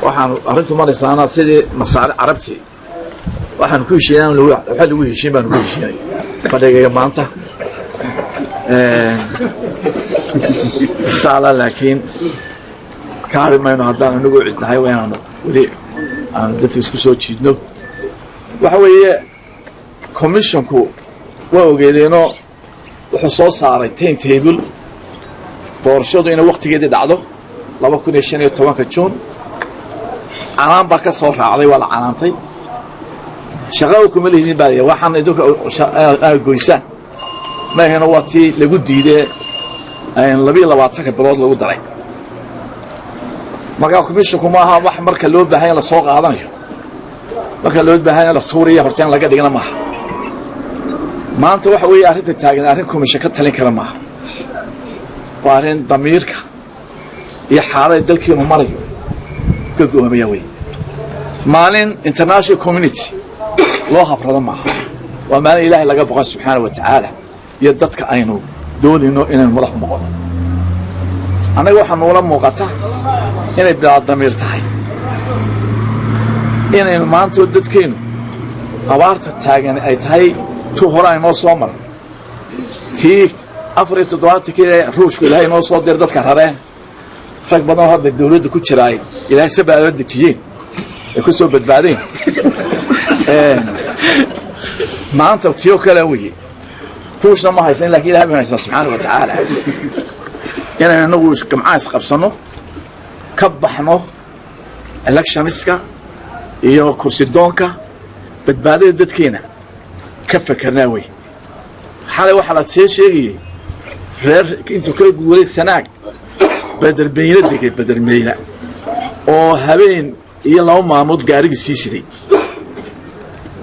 waxaan arrintu maraysaana sidii masaare carabti waxaan ku heshiinaa waxa lagu heshiin baan ku heshiinay fadhiga maanta inshallah laakiin kaarimayno haddaan inagu cidnahay wayaan wali aan dadka isku soo jiidno waxa weeye commissionku waa ogeedeeno wuxuu soo saaray timetable doorashadu inay waqtigeedii dhacdo 2015 Juun calaan baa ka soo raacday waa la calaantay shaqada kuma leeyihiin baa waxaan idinka goysaan ma ahna waqti lagu diiday ay 22 bilood lagu daray marka commissionku ma aha wax marka loo baahan la soo qaadanayo marka loo baahan la tuuriyo hortaan laga dhigna ma aha maanta waxa weeye arrinta taagan arrin commission ka talin kara ma aha waa arrin damiirka iyo xaalada dalkeenu marayo ka go'aamaya way maalin international community loo habrado ma aha waa maalin ilaahay laga boqo subxaanahu wa ta'ala iyo dadka aynu doonayno inaan madax u noqono anaga waxaan noola muuqata inay bilaad damiir tahay inaynu maanta dadkeenu abaarta taagan ay tahay tu hore ay noo soo maray tii 47 ruushku ilaahay noo soo dir dadka rareen rag badan hadda dawladda ku jiraay ilaahay sababa dejiyeen ay ku soo badbaadeen maanta tiyo kale weeye ruushna ma haysan laakiin ilaahay ma haysan subxaanahu wa ta'ala inaynu nagu jamcaas qabsano ka baxno electionska iyo kursi doonka badbaadada dadkeena ka fakarnaa way xalay waxa la sheegay reer intuu kala guuray sanaag badar meeyna oo habeen iyo laba maamood gaariga sii siday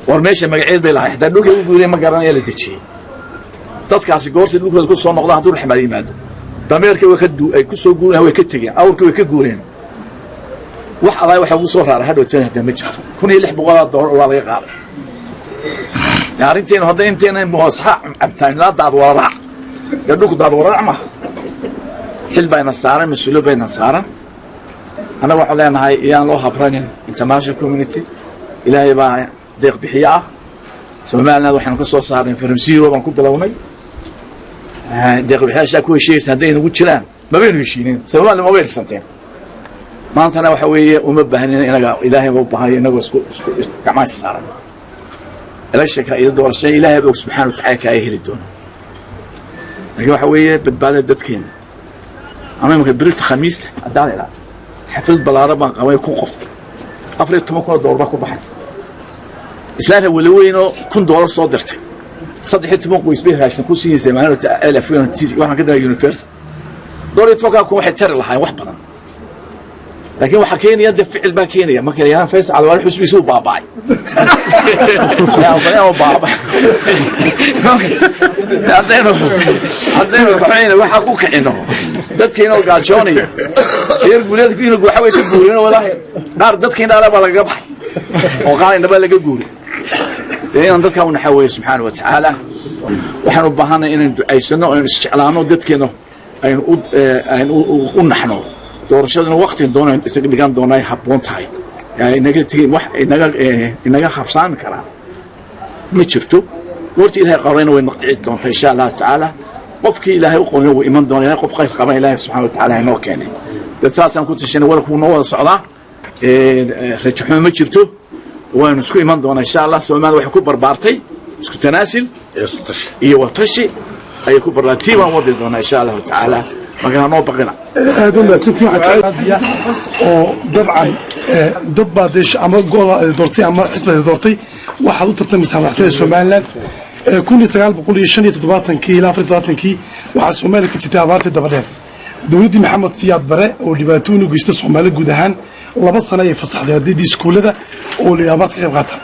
war meesha magaceed bay lahayd haddii dhulka ugu guuray ma garanaya la dejiyay dadkaasi goortii dhulkooda ku soo noqdaan hadduu raxmaad yimaado dameerka ay ku soo guureen way ka tageen awrka way ka guureen wax Allah waxa uu soo raaray hadhow tan ma jirto $1600 waa laga qaaday yaarinteen hadda inteena muwasaxa abtaan la daad wara gadhku daad wara ma xil bayna saaran mas'uuliyo bayna saaran ana waxa leenahay iyaan loo habranin international community ilaahay baa deeq bixiya Soomaaliland waxaan ka soo saarnay farmasiyo baan ku bilownay deeq bixiyaasha ku heshiisay haday nagu jiraan ma baynu heshiinin Soomaaliland ma weersanteen maantana waxa weeye uma baahnina inaga ilaahay u baahay inaga isku gacmaha saaran election-ka iyo doorashada ilaahay baa subxaanahu wa ta'ala ka heli doona laakiin waxa weeye badbaadada dadkeena ama marka birta khamiista hadaan ilaa xaflad balaara baan qabay ku qof $14,000 baa ku baxay islaanta wali weyno $1,000 soo dirtay 13 qoys bay raashin ku siiyay maalinta 1000 waxaan ka daray university $1,000 ku waxay tar lahayn wax badan لكن waxa keenaya ficil baa keenaya marka yaan Faysal al wal xusbiisu baabay yaa baabay hadaynu waxayna waxa ku kicino dadkeena oo gaajoonaya heer guuleedku inuu waxa way ka guurino walaahi qaar dadkeena ala baa laga baxay oo qaarina baa laga guuray deeyan dadka uu naxaway subxaanahu wa ta'ala waxaan u baahanay inaan ducaysano oo isticlaano dadkeena aynu u naxno doorashadana waqti doonaan isaga dhigan doonay habboon tahay inaga tigin wax inaga habsaan kara ma jirto goorti ilaahay qarayna way naqdi doonta insha Allah ta'ala qofkii ilaahay u qoray uu iman doonaa qof qayb qaba ilaahay subhanahu wa ta'ala inoo keenay dad saasan ku tashanay wala ku noo wada socda rajaxo ma jirto waan isku iman doonaa insha Allah Soomaaliya wax ku barbaartay isku tanaasil iyo watashi ay ku barlaatay waan wadi doonaa insha Allah ta'ala ما نو بقينا هذول ستين عادية وطبعا ضد بعضش أما جول دورتي أما حسب دورتي واحد وترتم مساحة السوماليلاند كل سجال بقول يشني تضباطن كي لا فرضاطن كي وعلى السومال كتابات الدبلات دولدي محمد سياد براء ودباتون وجيست السومال جودهان الله بس أنا يفصح هذه دي سكولة ده والإجابات كيف قطع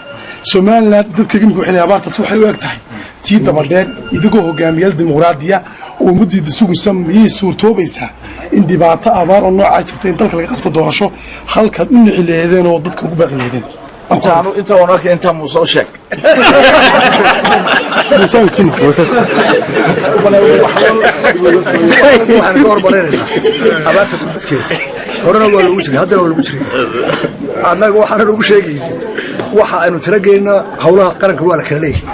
السوماليلاند ضد كم يقول إجابات تصبح يوقتها تي دبلات يدقوا جاميال ديمقراطية ومدي السوق سميه صورته بيسها إن دبعت أبار النوع عشرتين تلك اللي قفت دورشوا خلك إن اللي هذين وضدك وباقي هذين أنت هناك أنت مصوشك مصوش سنك أنا أقول horena waa loogu jiray haddana waa loogu jiray annaga waxaana loogu sheegaynin waxa aynu tirageynna hawlaha qaranka waa la kala leeyahay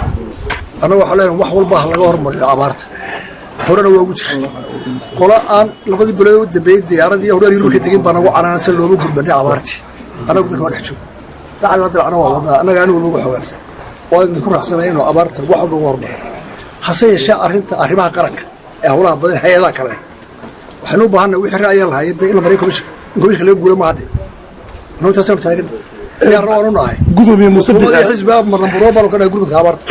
annaga waxaa leenahay wax walba ha laga hormariyo abaarta horena waa ugu jiray qola aan labadii bilood u dambeeyey diyaaradii howlaha yurubka degin baa nagu canaana si loogu gurbanay abaartii annagu dadka waa dhex joogo dacalna dilacna waa wadnaa annaga anigu lagu xogaansan waa idinku raaxsanaya inuu abaarta wax walba ugu hormariyo hase yeeshee arrimaha qaranka ee hawlaha badan hay-adaha kale waxaynu u baahannahay wixii ra'ayaa lahaayeen dee in la mariyo komishinka laga guuro ma hadde annagu intaasaynu taagan diyaarna waanu nahay gudoomiye muuse xisbiga marnamburoo baanu ka dhahay gurmadka abaarta